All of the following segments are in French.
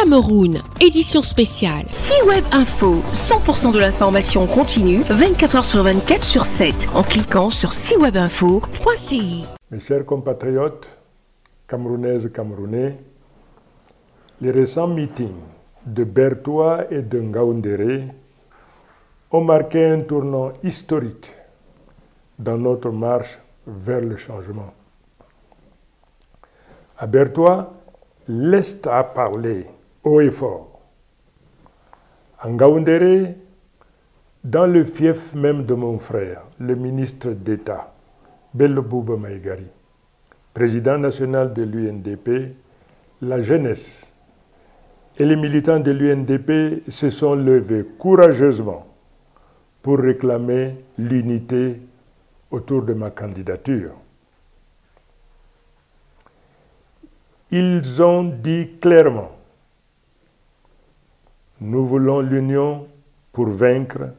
Cameroun, édition spéciale. C-Web Info, 100% de l'information continue, 24 heures sur 24 sur 7, en cliquant sur cwebinfo.ci. Mes chers compatriotes, camerounaises, camerounais, les récents meetings de Bertoua et de Ngaoundéré ont marqué un tournant historique dans notre marche vers le changement. À Bertoua, l'Est a parlé haut et fort. À Ngaoundéré, dans le fief même de mon frère, le ministre d'État, Bello Bouba Maïgari, président national de l'UNDP, la jeunesse et les militants de l'UNDP se sont levés courageusement pour réclamer l'unité autour de ma candidature. Ils ont dit clairement: nous voulons l'union pour vaincre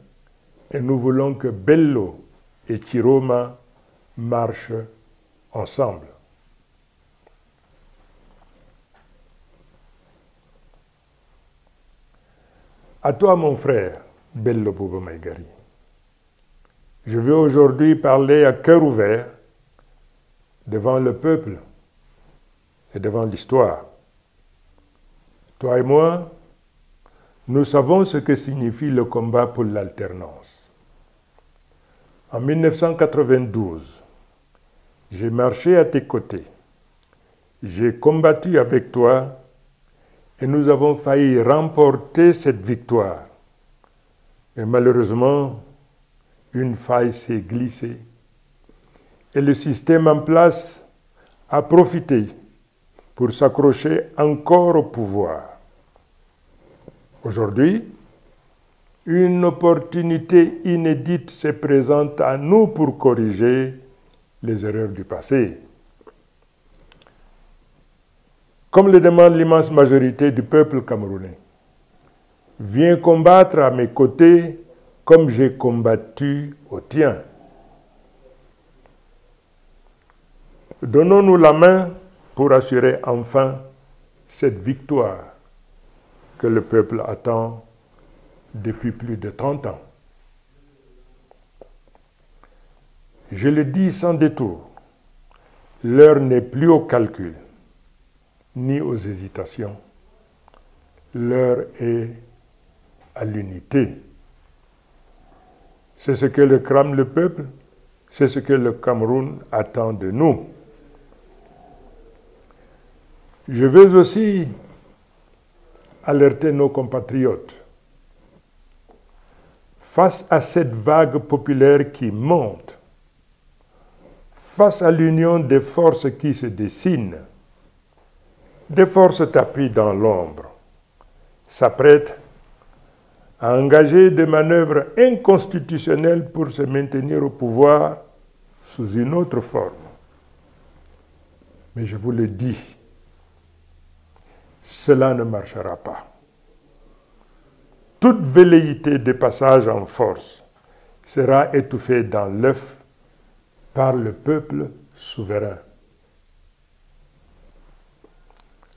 et nous voulons que Bello et Chiroma marchent ensemble. À toi, mon frère, Bello Bouba Maïgari, je veux aujourd'hui parler à cœur ouvert devant le peuple et devant l'histoire. Toi et moi, nous savons ce que signifie le combat pour l'alternance. En 1992, j'ai marché à tes côtés, j'ai combattu avec toi et nous avons failli remporter cette victoire. Mais malheureusement, une faille s'est glissée et le système en place a profité pour s'accrocher encore au pouvoir. Aujourd'hui, une opportunité inédite se présente à nous pour corriger les erreurs du passé. Comme le demande l'immense majorité du peuple camerounais, viens combattre à mes côtés comme j'ai combattu au tien. Donnons-nous la main pour assurer enfin cette victoire que le peuple attend depuis plus de 30 ans. Je le dis sans détour, l'heure n'est plus au calcul, ni aux hésitations. L'heure est à l'unité. C'est ce que crame le peuple, c'est ce que le Cameroun attend de nous. Je veux aussi alerter nos compatriotes. Face à cette vague populaire qui monte, face à l'union des forces qui se dessinent, des forces tapis dans l'ombre, s'apprêtent à engager des manœuvres inconstitutionnelles pour se maintenir au pouvoir sous une autre forme. Mais je vous le dis, cela ne marchera pas. Toute velléité de passage en force sera étouffée dans l'œuf par le peuple souverain.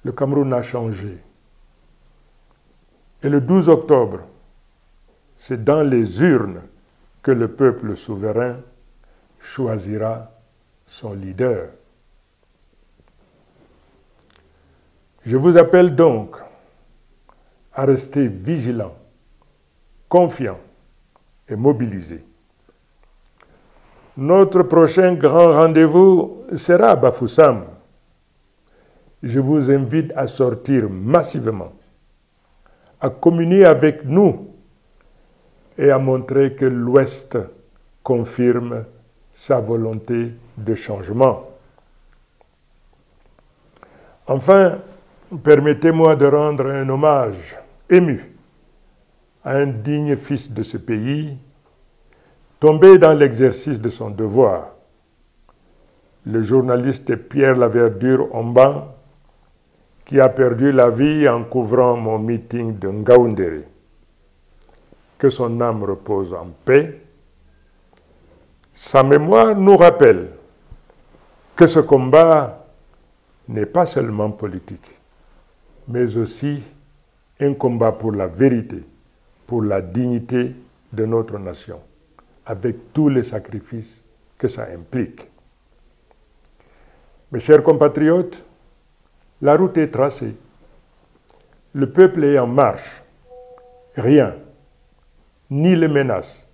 Le Cameroun a changé. Et le 12 octobre, c'est dans les urnes que le peuple souverain choisira son leader. Je vous appelle donc à rester vigilants, confiants et mobilisés. Notre prochain grand rendez-vous sera à Bafoussam. Je vous invite à sortir massivement, à communier avec nous et à montrer que l'Ouest confirme sa volonté de changement. Enfin, permettez-moi de rendre un hommage ému à un digne fils de ce pays, tombé dans l'exercice de son devoir, le journaliste Pierre Laverdure-Omban, qui a perdu la vie en couvrant mon meeting de Ngaoundéré. Que son âme repose en paix. Sa mémoire nous rappelle que ce combat n'est pas seulement politique, mais aussi un combat pour la vérité, pour la dignité de notre nation, avec tous les sacrifices que ça implique. Mes chers compatriotes, la route est tracée. Le peuple est en marche. Rien, ni les menaces,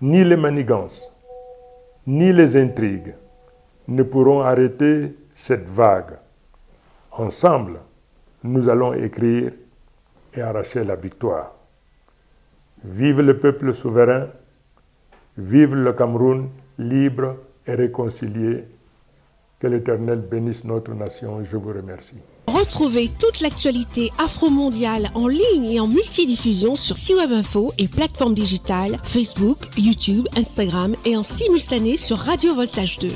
ni les manigances, ni les intrigues ne pourront arrêter cette vague. Ensemble, nous allons écrire et arracher la victoire. Vive le peuple souverain, vive le Cameroun libre et réconcilié. Que l'Éternel bénisse notre nation. Je vous remercie. Retrouvez toute l'actualité afro-mondiale en ligne et en multidiffusion sur C-Web Info et plateformes digitales Facebook, YouTube, Instagram et en simultané sur Radio Voltage 2.